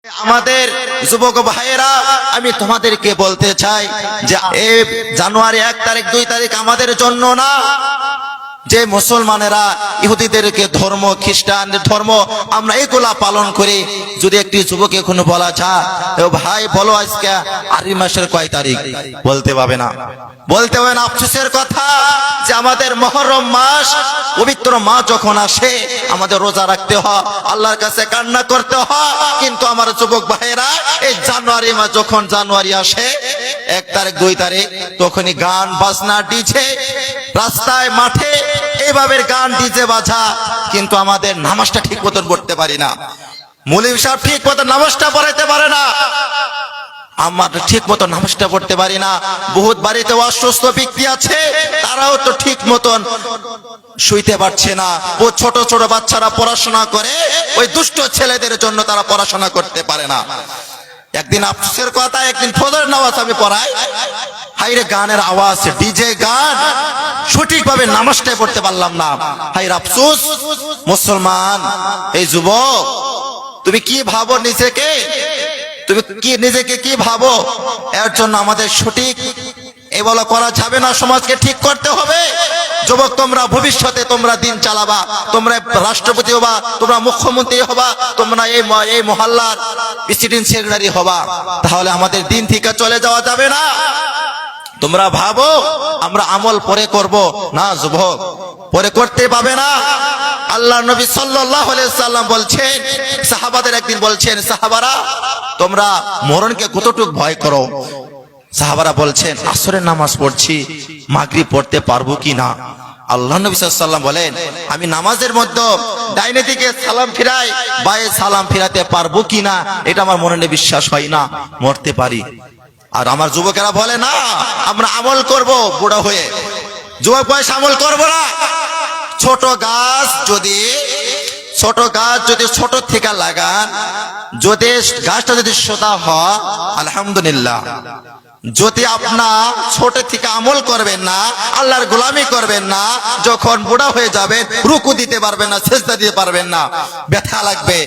আমাদের যুবক ভাইয়েরা, আমি তোমাদেরকে বলতে চাই যে এই জানুয়ারি 1 তারিখ 2 তারিখ আমাদের জন্য না। যে মুসলমানেরা ইহুদিদেরকে ধর্ম, খ্রিস্টানদের ধর্ম আমরা এগুলা পালন করি, যদি একটি যুবক এখন বলা যায় ভাই বলো আজকে আরবি মাসের কয় তারিখ, বলতে পারবে না। বলতে হবে না, আফসোসের কথা যে আমাদের মুহররম মাস, পবিত্র মাস যখন আসে আমাদের রোজা রাখতে হয়, আল্লাহর কাছে কান্না করতে হয়। কিন্তু আমার যুবক ভাইয়েরা এই জানুয়ারি মাস যখন জানুয়ারি আসে 1 তারিখ 2 তারিখ তখনই গান বাজনা, ডিজে, রাস্তায় মাঠে এইভাবে গান ডিজে বাজা, কিন্তু আমাদের নামাজটা ঠিক মতন পড়তে পারি না। মৌলভী সাহেব ঠিক মতন নামাজটা পড়াইতে পারে না, আমরা ঠিক মতো নামাজটা পড়তে পারি না। বহুত বাড়িতে অসুস্থ ব্যক্তি আছে, তারাও তো ঠিক মতন শুইতে পারছে না। ও ছোট ছোট বাচ্চারা পড়াশোনা করে, ওই দুষ্ট ছেলেদের জন্য তারা পড়াশোনা করতে পারে না। একদিন আফসোসের কথা, একদিন ফজর নামাজ আমি পড়াই, হাইরে গানের আওয়াজ, ডিজে গান, সঠিকভাবে নামাজটাই পড়তে পারলাম না। হাইরে আফসোস। মুসলমান এই যুবক, তুমি কি ভাবো নিজেকে, তুমি কি নিজেকে কি ভাবো? এর জন্য আমাদের সঠিক এ বলা করা যাবে না, সমাজকে ঠিক করতে হবে। যুবক তোমরা ভবিষ্যতে তোমরা দিন চালাবা, তোমরা রাষ্ট্রপতি হবা, তোমরা মুখ্যমন্ত্রী হবা, তোমরা এই মহল্লার প্রেসিডেন্ট সেক্রেটারি হবা, তাহলে আমাদের দিন থেকে চলে যাওয়া যাবে না। তোমরা ভাবো আমরা আমল পরে করব না, যুবক পরে করতে পাবে না। আল্লাহ নবী সাল্লাল্লাহু আলাইহি সাল্লাম বলছেন, সাহাবাদের একদিন বলছেন, সাহাবারা তোমরা মরণকে কতটুকু ভয় করো? সাহাবারা বলছেন, আসরের নামাজ পড়ছি, মাগরিব পড়তে পারবো কি না? আল্লাহ নবী সাল্লাল্লাহু আলাইহি সাল্লাম বলেন, আমি নামাজের মধ্যে ডাইনে দিকে সালাম ফিরাই, বায়ে সালাম ফিরাতে পারবো কি না এটা আমার মনে বিশ্বাস হয় না, মরতে পারি। আর আমার যুবকেরা বলে না আমরা আমল করব বুড়া হয়ে, যুবক বয়স আমল করব না। ছোট গাছ যদি ছোট থেকে লাগান, যদি গাছটা যদি সোদা হয় আলহামদুলিল্লাহ। যদি আপনার ছোট থেকে আমল করবেন না, আল্লাহর গোলামি করবেন না, যখন বুড়া হয়ে যাবেন রুকু দিতে পারবেন না, সিজদা দিতে পারবেন না, ব্যথা লাগবে,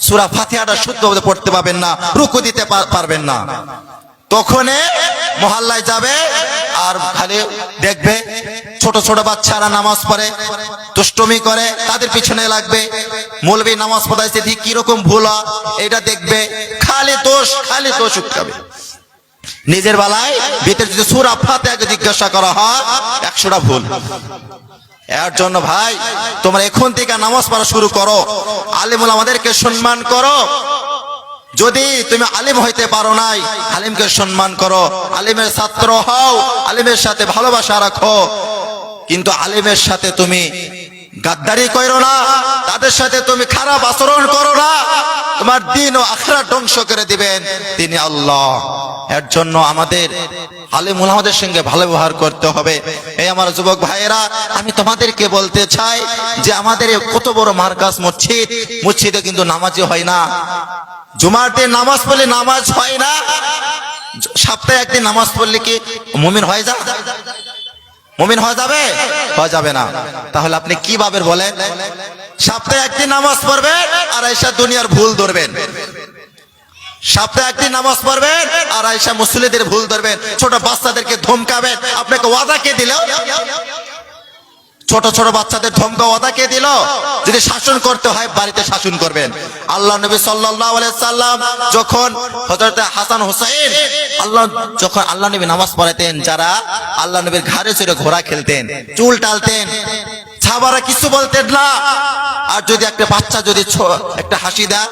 সূরা ফাতিহাটা শুদ্ধভাবে পড়তে পারবেন না, রুকু দিতে পারবেন না, তখন মহল্লায় যাবে আর খালি দেখবে ছোট ছোট বাচ্চারা নামাজ পড়ে, দুষ্টুমি করে, তাদের পিছনে লাগবে। মৌলবী নামাজ পড়াইছে ঠিক কিরকম ভুল এটা দেখবে, খালি দোষ উঠাবে। নিজের বেলায় ভিতরে যদি সূরা ফাতিহাকে জিজ্ঞাসা করা হয় 100টা ভুল। এর জন্য ভাই তোমরা এখন থেকে নামাজ পড়া শুরু করো, আলেম ওলামাদেরকে সম্মান করো। যদি তুমি আলিম হইতে পারো নাই, আলিমকে সম্মান করো, আলিমের ছাত্র হও, আলিমের সাথে ভালোবাসা রাখো, কিন্তু আলিমের সাথে তুমি গাদ্দারি করো না, তাদের সাথে তুমি খারাপ আচরণ করো না, তোমার দিন ও আখিরাত ধ্বংস করে দিবেন তিনি আল্লাহ। এর জন্য আমাদের আলেম ওলামাদের সঙ্গে ভালো ব্যবহার করতে হবে। এই আমার যুবক ভাইয়েরা, আমি তোমাদেরকে বলতে চাই যে আমাদের কত বড় মার্কাজ মসজিদ, মসজিদে কিন্তু নামাজি হয় না। জুমার দিন নামাজ পড়লে নামাজ হয় না, সপ্তাহে একদিন নামাজ পড়লে কি মুমিন হয়ে যায়? মুমিন হয়ে যাবে? হয়ে যাবে না। তাহলে আপনি কি ভাবেন বলেন? সপ্তাহে একদিন নামাজ পড়বেন আর আয়েশা দুনিয়ার ভুল ধরবেন, সপ্তাহে একদিন নামাজ পড়বেন আর আয়েশা মুসল্লিদের ভুল ধরবেন, ছোট বাচ্চাদেরকে ধমকাবেন। আপনাকে ওয়াদা কে দিল? ছোট ছোট বাচ্চাদের ধমকা ওয়াদা কে দিল? যদি শাসন করতে হয় বাড়িতে শাসন করবেন। আল্লাহ নবী সাল্লাল্লাহু আলাইহি সাল্লাম যখন হযরত হাসান হুসাইন যখন আল্লাহ নবী নামাজ পড়াতেন, যারা আল্লাহ নবীর ঘাড়ে চড়ে ঘোড়া খেলতেন, চুল টালতেন, সাহাবারা কিছু বলতেন না। আর যদি একটা বাচ্চা যদি একটা হাসি দেয়,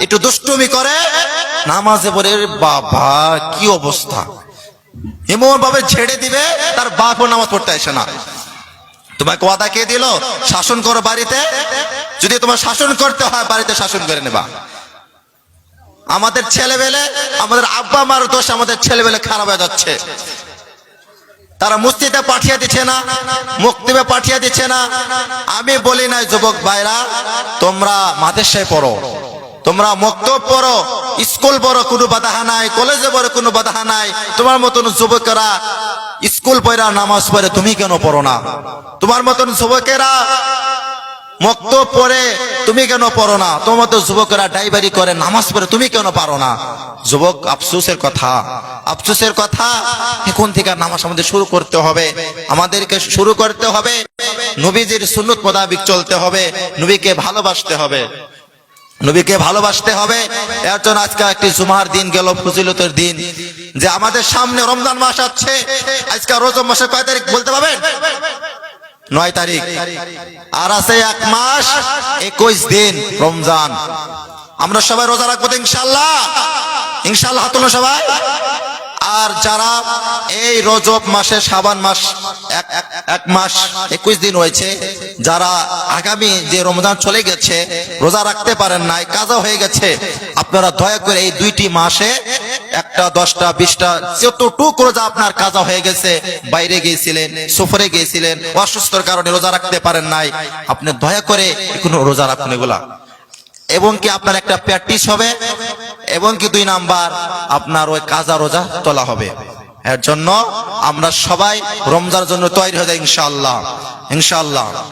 একটু দুষ্টুমি করে, নামাজে পড়ে বাবা কি অবস্থা, এমন ভাবে ছেড়ে দিবে তার বাপও নামাজ পড়তে আসে না। তোমাকে ওয়াদা কে দিল? শাসন করো বাড়িতে, যদি তোমার শাসন করতে হয় বাড়িতে শাসন করে নেবা। আমাদের ছেলেবেলে, আমাদের আব্বা মার দোষ, আমাদের ছেলেবেলে খারাপ হয়ে যাচ্ছে। তারা মসজিদে পাঠিয়ে দিচ্ছে না, মুক্তিবে পাঠিয়ে দিচ্ছে না। আমি বলি নাই যুবক ভাইরা তোমরা মাদ্রাসায় পড়ো, তোমরা মক্তব পড়ো, স্কুল পড়ো, কোনো বাধা নাই, কলেজে পড়ো কোনো বাধা নাই। তোমার মতন যুবকেরা স্কুল পড়া নামাজ পড়ে, তুমি কেন পড়ো না? তোমার মতন যুবকেরা মক্তব পড়ে তুমি কেন পড়ো না? তোমার তো যুবকেরা ড্রাইভারি করে, নামাজ পড়ে, তুমি কেন পারো না? যুবক, আফসোসের কথা, আফসোসের কথা। এখন থেকে নামাজ আমাদের শুরু করতে হবে, আমাদেরকে শুরু করতে হবে, নবীজির সুন্নত মোতাবেক চলতে হবে, নবীকে ভালোবাসতে হবে, নবীকে ভালোবাসতে হবে। এর জন্য আজকে একটি জুমার দিন গেল, ফজিলতের দিন, যে আমাদের সামনে রমজান মাস আছে। আজকে রজব মাসের কয় তারিখ বলতে পারবেন? 9 তারিখ। আর আছে 1 মাস 21 দিন রমজান। আমরা সবাই রোজা রাখবো তো ইনশাআল্লাহ? ইনশাআল্লাহ হাত তোলো সবাই। আর যারা এই রজব মাসে, শাবান মাস 1 মাস 21 দিন হয়েছে, যারা আগামী যে রমজান চলে গেছে রোজা রাখতে পারেন নাই, কাজা হয়ে গেছে, আপনারা দয়া করে এই 2টি মাসে 1টা 10টা 20টা যতটুকু রোজা আপনার কাজা হয়ে গেছে, বাইরে গিয়েছিলেন, সফরে গিয়েছিলেন, অসুস্থর কারণে রোজা রাখতে পারেন নাই, আপনি দয়া করে কোনো রোজা রাখুন এগুলা। এবং কি আপনার একটা প্র্যাকটিস হবে, এবং কি 2 নাম্বার আপনার ওই কাজা রোজা তোলা হবে। এর জন্য আমরা সবাই রমজানের জন্য তৈরি হয়ে যাই ইনশাআল্লাহ, ইনশাআল্লাহ।